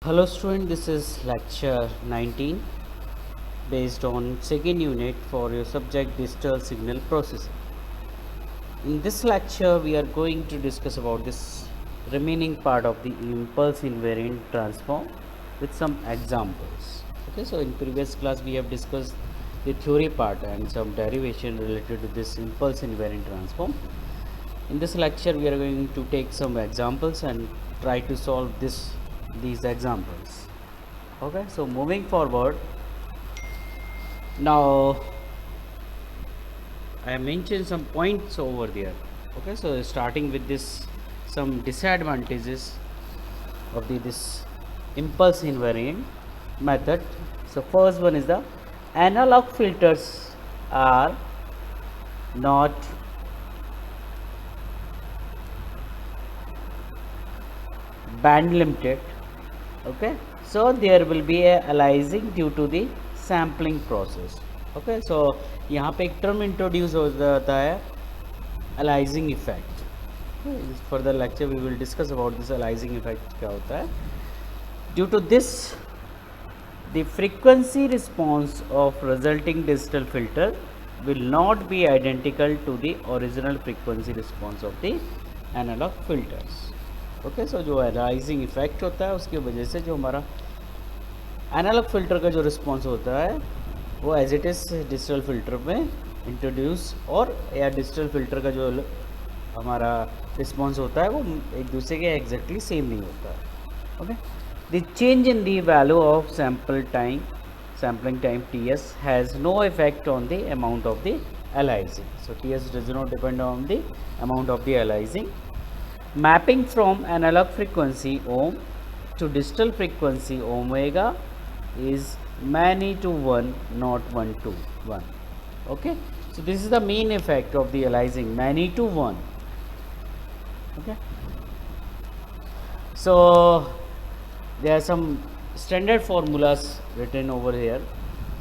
Hello student, this is lecture 19 based on second unit for your subject digital signal processing. In this lecture we are going to discuss about this remaining part of the impulse invariant transform with some examples. Okay, so in previous class we have discussed the theory part and some derivation related to this impulse invariant transform. In this lecture we are going to take some examples and try to solve these examples. Okay, so moving forward, now I mentioned some points over there. Okay, so starting with this, some disadvantages of this impulse invariant method. So first one is the analog filters are not band limited. Okay, so there will be a aliasing due to the sampling process. Okay, so यहाँ पे एक term introduce हो जाता है aliasing effect. Further lecture we will discuss about this aliasing effect क्या होता है. Due to this, the frequency response of resulting digital filter will not be identical to the original frequency response of the analog filters. Okay, so जो aliasing effect होता है उसकी वजह से जो हमारा एनालॉग फ़िल्टर का जो रिस्पॉन्स होता है वो as it is digital filter में इंट्रोड्यूस और या डिजिटल फ़िल्टर का जो हमारा रिस्पॉन्स होता है वो एक दूसरे के एग्जैक्टली सेम नहीं होता है. Okay, the change in the value of sampling time ts has no effect on the amount of the aliasing. So ts does not depend on the amount of the aliasing. Mapping from analog frequency ohm to digital frequency omega is many to 1, not 1 to 1. Okay, so this is the main effect of the aliasing, many to 1. Okay, so there are some standard formulas written over here.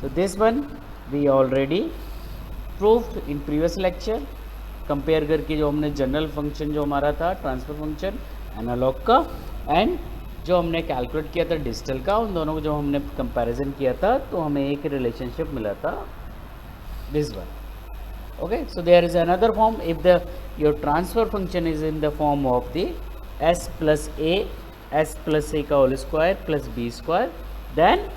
So this one we already proved in previous lecture. Compare करके जो हमने general function जो हमारा था transfer function analog का and जो हमने calculate किया था डिजिटल का, उन दोनों को जो हमने कंपैरिजन किया था तो हमें एक रिलेशनशिप मिला था this one. Okay, so there is another form if the your transfer function is in the form of the S plus A का whole square plus B square, then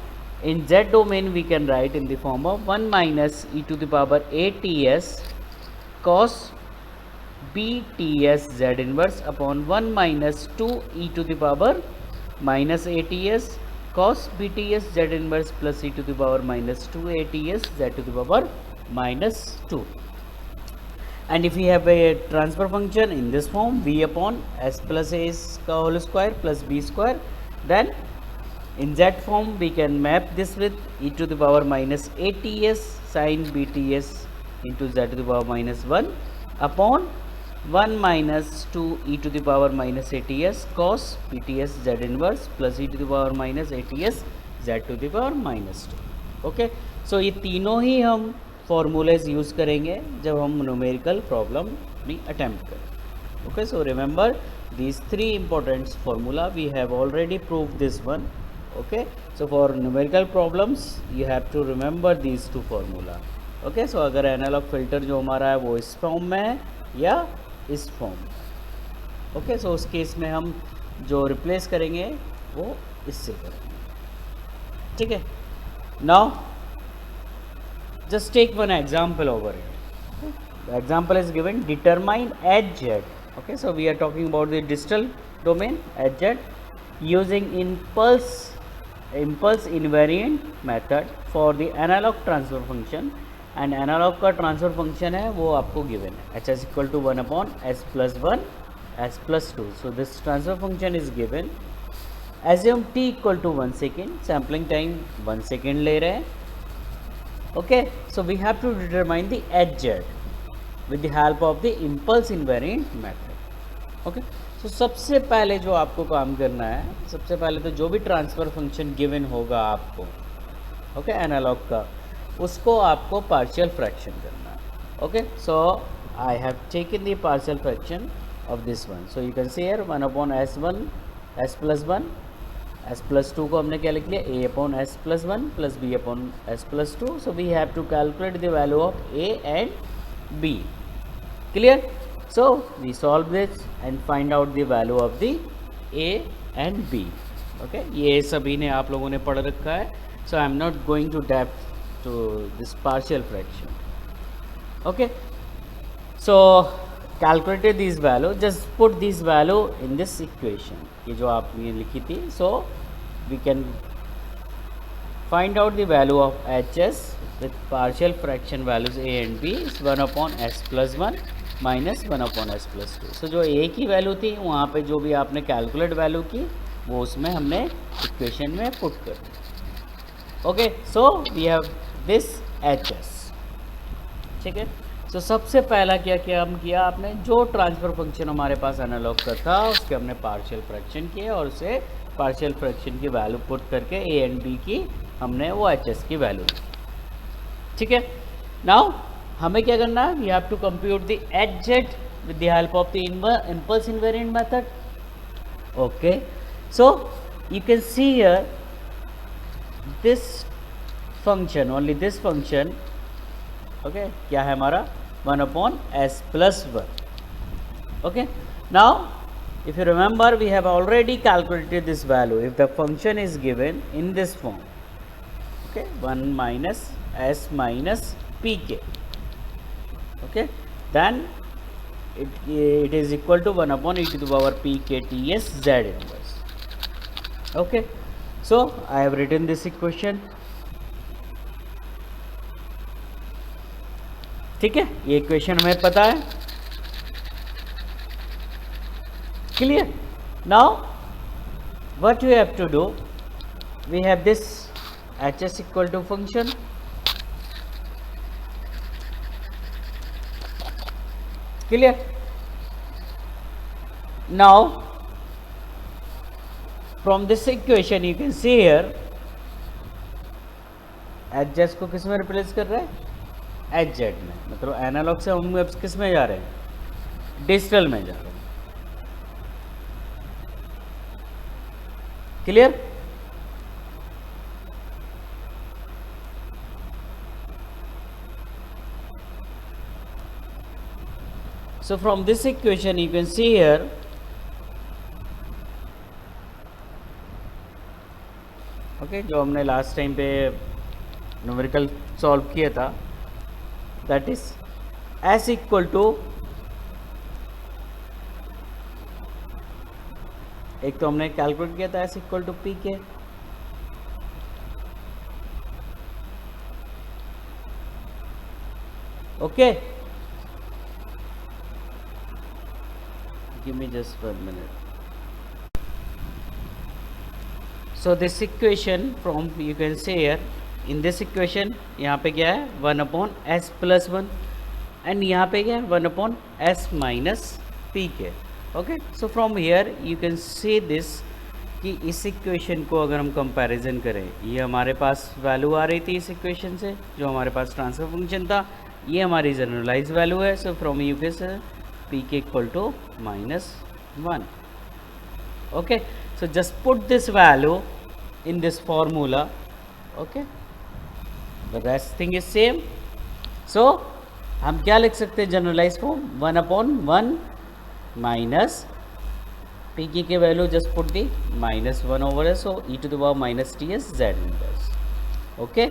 in z domain we can write in the form of 1 minus e to the power a t s cos bts z inverse upon 1 minus 2 e to the power minus ats cos bts z inverse plus e to the power minus 2 ats z to the power minus 2. And if we have a transfer function in this form v upon s plus a का whole square plus b square, then in z form we can map this with e to the power minus ats sin bts into z to the power minus 1 upon 1 minus 2 e to the power minus ats cos bts z inverse plus e to the power minus ats z to the power minus 2. Okay, सो ये तीनों ही हम formulas use करेंगे जब हम numerical problem भी attempt करें. Okay, so remember these three important formula we have already proved this one. Okay, so for numerical problems you have to remember these two formula. Okay, so अगर analogue filter जो हमारा है वो इस form में है या इस फॉर्म में. ओके, सो उस केस में हम जो रिप्लेस करेंगे वो इससे करेंगे. ठीक है, now just take one example over here. The example is given, determine Hz. Okay, so we are talking about the digital domain Hz using impulse invariant method for the analog transfer function, and analog का transfer function है वो आपको given है h is equal to 1 upon s plus 1 s plus 2. So this transfer function is given. Assume t equal to 1 second, sampling time 1 second ले रहे हैं. Okay, so we have to determine the Hz with the help of the impulse invariant method. Okay, so सबसे पहले जो आपको काम करना है, सबसे पहले तो जो भी ट्रांसफ़र फंक्शन गिवन होगा आपको, ओके, एनालॉग का, उसको आपको पार्शियल फ्रैक्शन करना है. Okay, so I have taken the partial fraction of this one. So you can say here 1 upon s1 s plus 1 s+2 को हमने क्या लिख लिया, a upon s plus 1 plus b upon s plus 2. So we have to calculate the value of a and b. Clear? So we solve this and find out the value of the a and b. Okay, ये सभी ने आप लोगों ने पढ़ रखा है. So I am not going to depth to this partial fraction. Okay, so calculated this value, just put this value in this equation, ये जो आपने लिखी थी. so we can find out the value of hs with partial fraction values a and b is 1 upon s plus 1 minus 1 upon s plus 2. so जो a की value थी वहाँ पे जो भी आपने कैलकुलेट वैल्यू की वो उसमें हमने इक्वेशन में पुट कर दी. Okay, so we have this hs. ठीक है, तो सबसे पहला क्या किया हम किया, आपने जो ट्रांसफ़र फंक्शन हमारे पास एनालॉग का था उसके हमने पार्शियल फ्रैक्शन किए और उसे पार्शियल फ्रैक्शन की वैल्यू पुट करके ए एंड बी की हमने वो एच एस की वैल्यू ली. ठीक है, नाउ हमें क्या करना है, we have to compute the H Z with the help of the impulse invariant method. Okay, so you can see here this function, only this function. Okay, क्या है हमारा 1 upon s plus 1. Okay, now if you remember we have already calculated this value. If the function is given in this form, okay, 1 minus s minus pk, okay, then it is equal to 1 upon e to the power pk ts z inverse. Okay, so I have written this equation. ठीक है, ये equation हमें पता है. Clear? Now what you have to do, we have this H S equal to function. Clear? Now from this equation you can see here H S को किस में replace कर रहा है, एच जेड में. मतलब एनालॉग से हम अब किस में जा रहे हैं, डिजिटल में जा रहे हैं. Clear? So from this equation you can see here okay, जो हमने लास्ट टाइम पे न्यूमेरिकल सॉल्व किया था, that is s equal to, एक तो हमने कैलकुलेट किया था s इक्वल टू पी के. Okay, give me just 1 minute. So this equation from you can say here in this equation, यहाँ पे क्या है 1 अपॉन s प्लस 1 एंड यहाँ पे क्या है 1 अपॉन s माइनस पी के. Okay, so from here you can see this कि इस इक्वेशन को अगर हम कंपैरिजन करें, ये हमारे पास वैल्यू आ रही थी इस इक्वेशन से जो हमारे पास ट्रांसफर फंक्शन था, ये हमारी जनरलाइज वैल्यू है. सो फ्रॉम यू के से पी के equal to -1. Okay, so just put this value in this formula. Okay, the rest thing is same. so हम क्या लिख सकते हैं generalize form, 1 upon 1 minus P की वैल्यू जस्ट पुट दी -1 ओवर है. So E to the power minus T S Z inverse. Okay,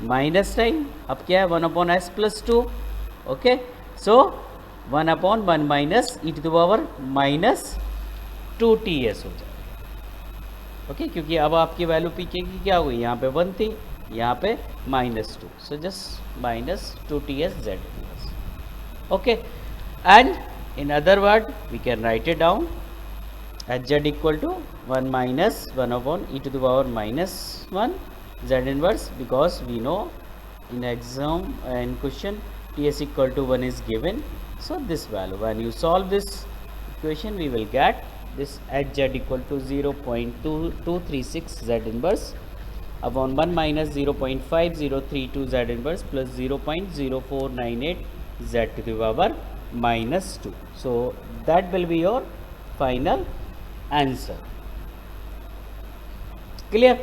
minus time अब क्या है 1 upon S plus 2. Okay, so 1 upon 1 minus E to the power minus 2 T S हो जाएगा. Okay, क्योंकि अब आपकी वैल्यू पी की क्या हो गई, यहाँ पे 1 थी, यहाँ पे -2. So just -2 T S Z. Okay, and in other word we can write it down H Z equal to 1 minus 1 upon E to the power -1 Z inverse, because we know in exam in question T S equal to 1 is given. So this value when you solve this equation we will get this h z equal to 0.2236 z inverse upon 1 minus 0.5032 z inverse plus 0.0498 z to the power -2. So that will be your final answer. Clear?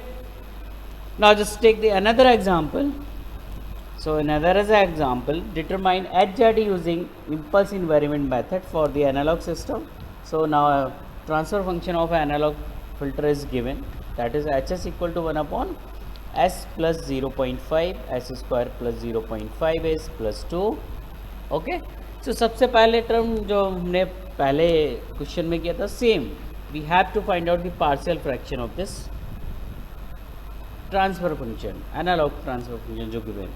Now just take the another example. So another as an example, determine HZ using impulse invariant method for the analog system. So now a transfer function of analog filter is given, that is Hs equal to 1 upon S plus 0.5 S square plus 0.5 S plus 2. Okay, सो सबसे पहले term जो हमने पहले question में किया था same, we have to find out the partial fraction of this transfer function, analog transfer function जो given.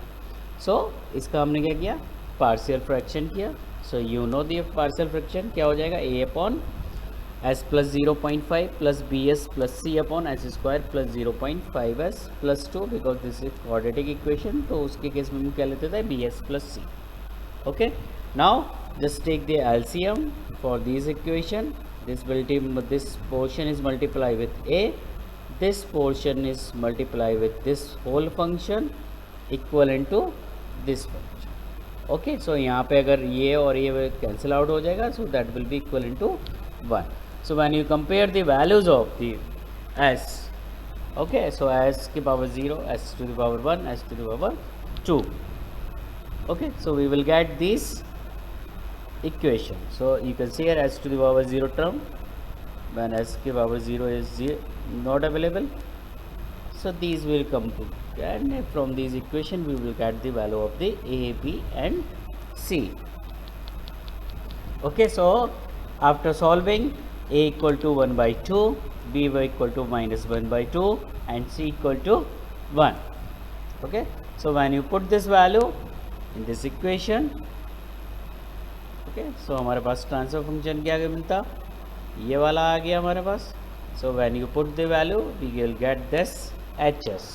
So इसका हमने क्या किया, पार्शियल फ्रैक्शन किया। So you know the partial fraction क्या हो जाएगा, A upon S plus 0.5 plus B S plus C upon S square plus 0.5 S plus 2, because this is quadratic equation, तो उसके केस में हम क्या लेते थे, B S plus C. Okay, now just take the LCM for this equation, this portion is multiply with a, this portion is multiply with this whole function equivalent to this function. Okay, so यहाँ पे अगर ये और ये cancel out हो जाएगा, so that will be equivalent to 1. So when you compare the values of the s, okay, so s की power 0, s to the power 1, s to the power 2. Okay, so we will get this equation. So you can see here s to the power 0 term, when s की power 0 is not available, so these will come to, and from these equation we will get the value of the a, b and c. Okay, so after solving, a equal to 1 by 2, b equal to minus 1 by 2 and c equal to 1. Okay, so when you put this value in this equation, okay, so हमारे पास transfer function क्या मिलता, ये वाला आ गया हमारे पास. So when you put the value we will get this H S.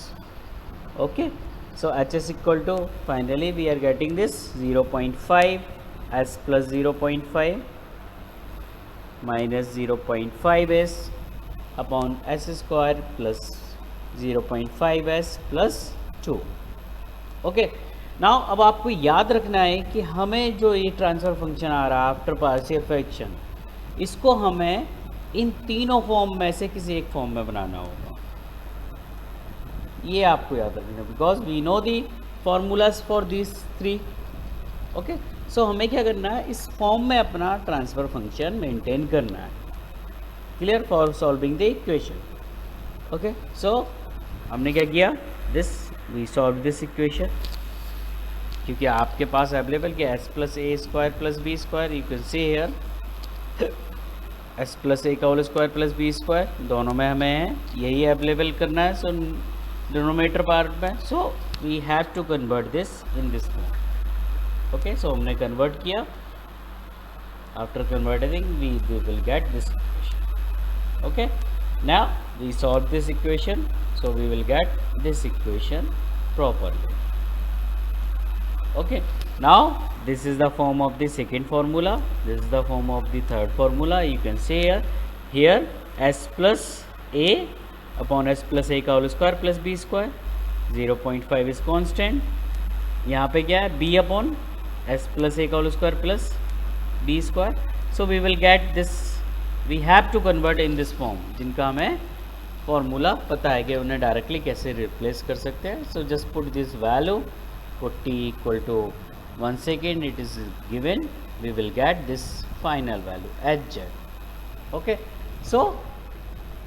Okay, so H S equal to, finally we are getting this 0.5 S plus 0.5 minus 0.5 S upon S square plus 0.5 S plus 2. Okay, now अब आपको याद रखना है कि हमें जो ये transfer function आ रहा है आफ्टर पार्शियल फ्रैक्शन, इसको हमें इन तीनों फॉर्म में से किसी एक फॉर्म में बनाना होगा. ये आपको याद रखना, because we know the formulas for this 3. Okay, so हमें क्या करना है, इस फॉर्म में अपना ट्रांसफर फंक्शन मेंटेन करना है. Clear, for solving the equation. Okay, so हमने क्या किया, this we solve this equation, क्योंकि आपके पास अवेलेबल क्या, S plus A square plus B square, you can see here S plus A का whole square plus B square, दोनों में हमें यही अवेलेबल करना है. सो डिनोमिनेटर पार्ट में, so we have to convert this in this form. Okay, so हमने convert किया. After converting we will get this equation. Okay, now we solve this equation, so we will get this equation properly. Okay, now this is the form of the second formula, this is the form of the third formula. You can see here s plus a upon s plus a का whole square plus B square, 0.5 is constant. यहाँ पे क्या है, b upon s plus a का whole square plus B square. So we will get this, we have to convert in this form, जिनका हमें formula पता है कि उन्हें डायरेक्टली कैसे रिप्लेस कर सकते हैं. सो just put this value, put t equal to 1 second, it is given, we will get this final value hz. okay, so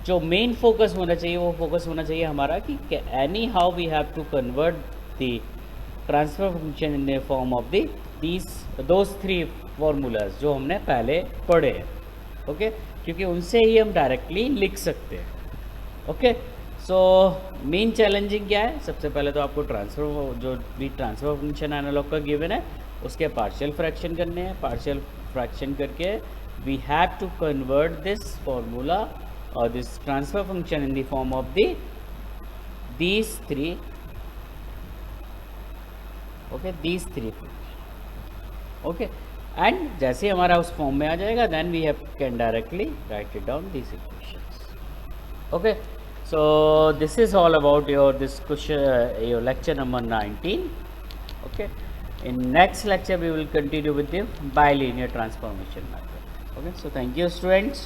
जो मेन फोकस होना चाहिए वो फोकस होना चाहिए हमारा कि anyhow we have to convert the transfer function in the form of the those 3 formulas जो हमने पहले पढ़े हैं. ओके, क्योंकि उनसे ही हम डायरेक्टली लिख सकते हैं. ओके, सो मेन चैलेंजिंग क्या है, सबसे पहले तो आपको ट्रांसफर, जो भी ट्रांसफर फंक्शन एनालॉग का गिवन है उसके पार्शियल फ्रैक्शन करने हैं. पार्शियल फ्रैक्शन करके we have to convert this formula और this transfer function in the form of these 3. Okay, these 3. Okay, and जैसे हमारा उस फॉर्म में आ जाएगा, then we have can directly write it down these equations. Okay, so this is all about your this question, your lecture number 19. Okay, in next lecture we will continue with the bilinear transformation method. Okay, so thank you students.